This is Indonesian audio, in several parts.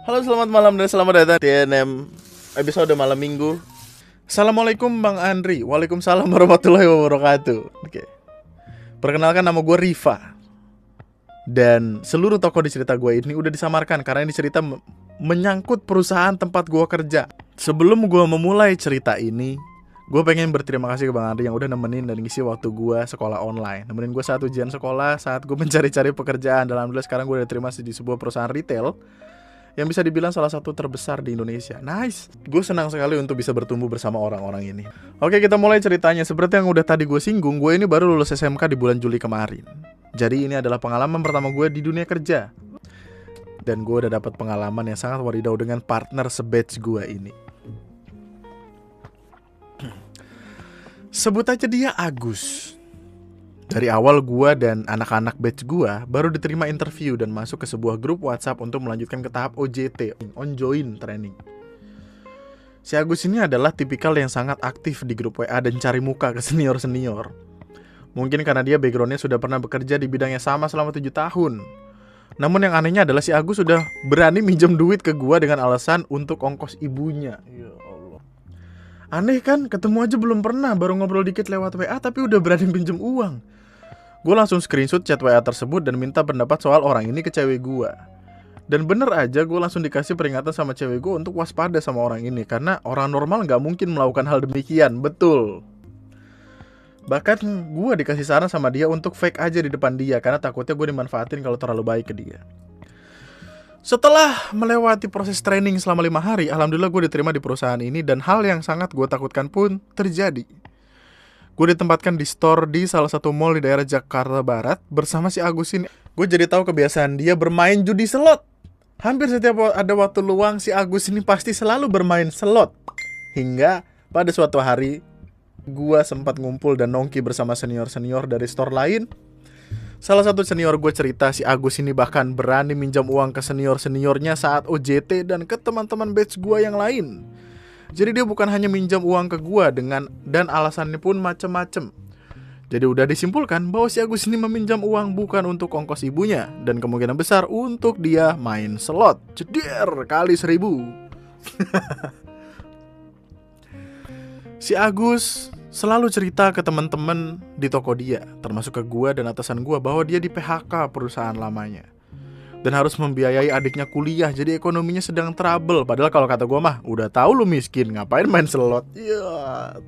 Halo, selamat malam dan selamat datang di TNM episode malam minggu. Assalamualaikum Bang Andri. Waalaikumsalam warahmatullahi wabarakatuh. Oke. Perkenalkan, nama gue Riva. Dan seluruh tokoh di cerita gue ini udah disamarkan karena ini cerita menyangkut perusahaan tempat gue kerja. Sebelum gue memulai cerita ini, gue pengen berterima kasih ke Bang Andri yang udah nemenin dan ngisi waktu gue sekolah online. Nemenin gue saat ujian sekolah, saat gue mencari-cari pekerjaan. Dan alhamdulillah sekarang gue udah terima di sebuah perusahaan retail yang bisa dibilang salah satu terbesar di Indonesia. Nice. Gue senang sekali untuk bisa bertumbuh bersama orang-orang ini. Oke, kita mulai ceritanya. Seperti yang udah tadi gue singgung, gue ini baru lulus SMK di bulan Juli kemarin. Jadi ini adalah pengalaman pertama gue di dunia kerja. Dan gue udah dapat pengalaman yang sangat wadidaw dengan partner se-batch gue ini. Sebut aja dia Agus. Dari awal gue dan anak-anak batch gue baru diterima interview dan masuk ke sebuah grup WhatsApp untuk melanjutkan ke tahap OJT, on join training. Si Agus ini adalah tipikal yang sangat aktif di grup WA dan cari muka ke senior-senior. Mungkin karena dia backgroundnya sudah pernah bekerja di bidang yang sama selama 7 tahun. Namun yang anehnya adalah si Agus sudah berani minjem duit ke gue dengan alasan untuk ongkos ibunya. Ya Allah. Aneh kan, ketemu aja belum pernah, baru ngobrol dikit lewat WA tapi udah berani pinjem uang. Gue langsung screenshot chat WA tersebut dan minta pendapat soal orang ini ke cewek gue. Dan bener aja gue langsung dikasih peringatan sama cewek gue untuk waspada sama orang ini. Karena orang normal gak mungkin melakukan hal demikian, betul. Bahkan gue dikasih saran sama dia untuk fake aja di depan dia, karena takutnya gue dimanfaatin kalau terlalu baik ke dia. Setelah melewati proses training selama 5 hari, alhamdulillah gue diterima di perusahaan ini. Dan hal yang sangat gue takutkan pun terjadi. Gue ditempatkan di store di salah satu mall di daerah Jakarta Barat bersama si Agus ini. Gue jadi tahu kebiasaan dia bermain judi slot. Hampir setiap ada waktu luang si Agus ini pasti selalu bermain slot. Hingga pada suatu hari gue sempat ngumpul dan nongki bersama senior-senior dari store lain. Salah satu senior gue cerita si Agus ini bahkan berani minjam uang ke senior-seniornya saat OJT dan ke teman-teman batch gue yang lain. Jadi dia bukan hanya minjam uang ke gua dan alasannya pun macem-macem. Jadi udah disimpulkan bahwa si Agus ini meminjam uang bukan untuk ongkos ibunya dan kemungkinan besar untuk dia main slot. Jeder kali 1000. Si Agus selalu cerita ke teman-teman di toko dia, termasuk ke gua dan atasan gua, bahwa dia di PHK perusahaan lamanya dan harus membiayai adiknya kuliah, jadi ekonominya sedang trouble. Padahal kalau kata gue mah, udah tahu lu miskin, ngapain main slot? Ya,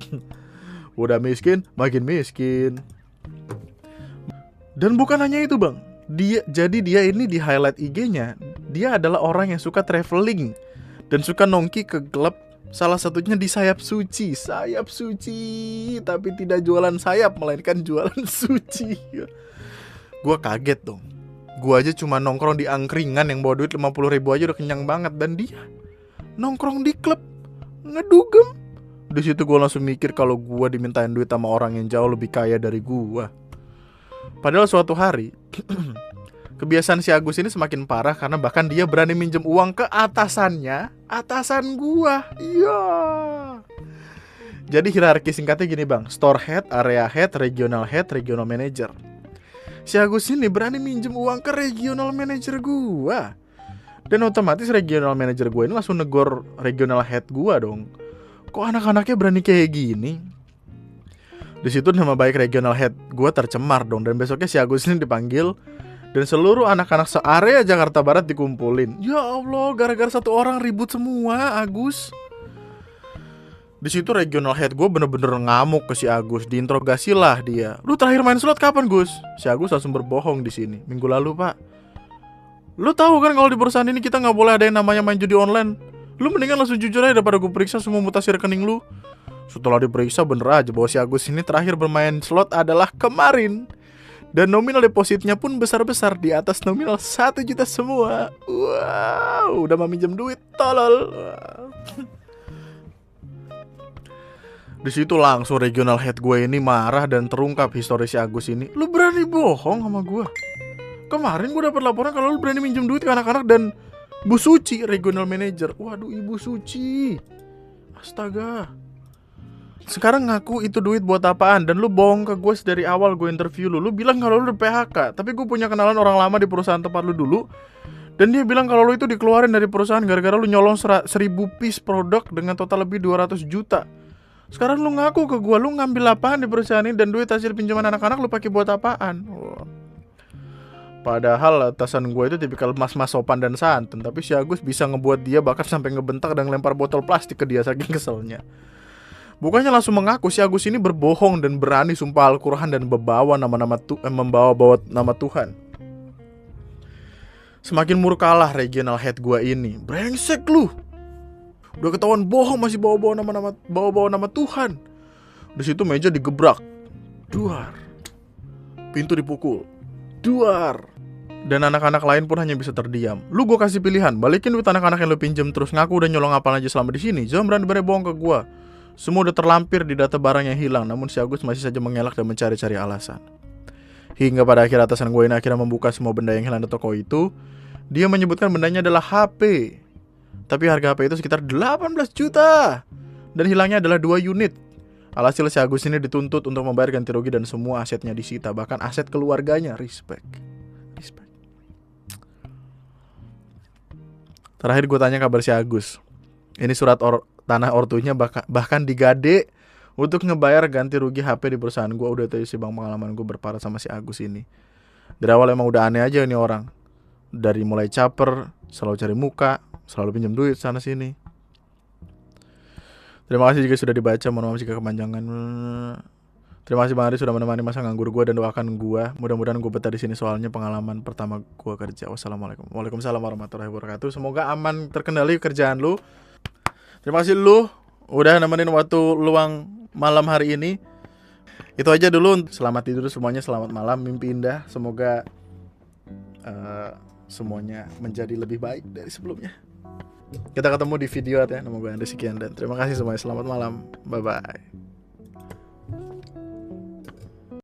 udah miskin, makin miskin. Dan bukan hanya itu bang, dia ini di highlight IG-nya, dia adalah orang yang suka traveling dan suka nongki ke klub. Salah satunya di Sayap Suci. Sayap Suci, tapi tidak jualan sayap, melainkan jualan suci. Gue kaget dong. Gue aja cuma nongkrong di angkringan yang bawa duit 50.000 aja udah kenyang banget. Dan dia nongkrong di klub, ngedugem. Di situ gue langsung mikir kalau gue dimintain duit sama orang yang jauh lebih kaya dari gue. Padahal suatu hari kebiasaan si Agus ini semakin parah karena bahkan dia berani minjem uang ke atasannya, atasan gue. Iya. Jadi hierarki singkatnya gini bang, store head, area head, regional manager. Si Agus ini berani minjem uang ke regional manager gua. Dan otomatis regional manager gua ini langsung negor regional head gua dong. Kok anak-anaknya berani kayak gini? Di situ nama baik regional head gua tercemar dong. Dan besoknya si Agus ini dipanggil dan seluruh anak-anak se-area Jakarta Barat dikumpulin. Ya Allah, gara-gara satu orang ribut semua, Agus. Di situ regional head gue bener-bener ngamuk ke si Agus, diinterogasi lah dia. Lu terakhir main slot kapan Gus? Si Agus langsung berbohong di sini. Minggu lalu pak. Lu tahu kan kalau di perusahaan ini kita nggak boleh ada yang namanya main judi online. Lu mendingan langsung jujur aja daripada gue periksa semua mutasi rekening lu. Setelah diperiksa bener aja bahwa si Agus ini terakhir bermain slot adalah kemarin. Dan nominal depositnya pun besar-besar, di atas nominal 1 juta semua. Wow, udah mau minjem duit, tolol. Di situ langsung regional head gue ini marah dan terungkap histori si Agus ini. Lu berani bohong sama gue. Kemarin gue dapat laporan kalau lu berani minjem duit ke anak-anak dan Bu Suci, regional manager. Waduh, Ibu Suci. Astaga. Sekarang ngaku itu duit buat apaan? Dan lu bohong ke gue dari awal gue interview lu. Lu bilang kalau lu udah PHK, tapi gue punya kenalan orang lama di perusahaan tempat lu dulu. Dan dia bilang kalau lu itu dikeluarin dari perusahaan gara-gara lu nyolong 1000 piece produk dengan total lebih 200 juta. Sekarang lu ngaku ke gua, lu ngambil apaan di perusahaan ini dan duit hasil pinjaman anak-anak lu pakai buat apaan? Wah. Padahal atasan gue itu tipikal mas-mas sopan dan santun, tapi si Agus bisa ngebuat dia bahkan sampai ngebentak dan lempar botol plastik ke dia saking keselnya. Bukannya langsung mengaku, si Agus ini berbohong dan berani sumpah Al-Quran dan membawa membawa nama Tuhan. Semakin murkalah regional head gue ini. Brengsek lu. Udah ketahuan bohong masih bawa-bawa nama Tuhan. Di situ meja digebrak. Duar. Pintu dipukul. Duar. Dan anak-anak lain pun hanya bisa terdiam. Lu gue kasih pilihan, balikin duit anak-anak yang lu pinjem terus ngaku udah nyolong apaan aja selama di sini. Jangan berani-berani bohong ke gue. Semua udah terlampir di data barang yang hilang, namun si Agus masih saja mengelak dan mencari-cari alasan. Hingga pada akhir atasan gue ini akhirnya membuka semua benda yang hilang di toko itu. Dia menyebutkan bendanya adalah HP. Tapi harga HP itu sekitar 18 juta. Dan hilangnya adalah 2 unit. Alhasil si Agus ini dituntut untuk membayar ganti rugi dan semua asetnya disita. Bahkan aset keluarganya. Respect. Terakhir gue tanya kabar si Agus. Ini surat tanah ortunya bahkan digade untuk ngebayar ganti rugi HP di perusahaan gue. Udah tahu sih bang, pengalaman gue berparah sama si Agus ini. Dari awal emang udah aneh aja nih orang. Dari mulai caper, selalu cari muka, selalu pinjam duit sana sini. Terima kasih juga sudah dibaca. Mohon maaf jika kepanjangan. Terima kasih Bang Ari sudah menemani masa nganggur gue dan doakan gue. Mudah-mudahan gue betah di sini soalnya pengalaman pertama gue kerja. Wassalamualaikum. Waalaikumsalam warahmatullahi wabarakatuh. Semoga aman terkendali kerjaan lu. Terima kasih lu udah nemenin waktu luang malam hari ini. Itu aja dulu. Selamat tidur semuanya. Selamat malam. Mimpi indah. Semoga semuanya menjadi lebih baik dari sebelumnya. Kita ketemu di video ya. Nama gue Andri sekian dan terima kasih semuanya. Selamat malam. Bye bye.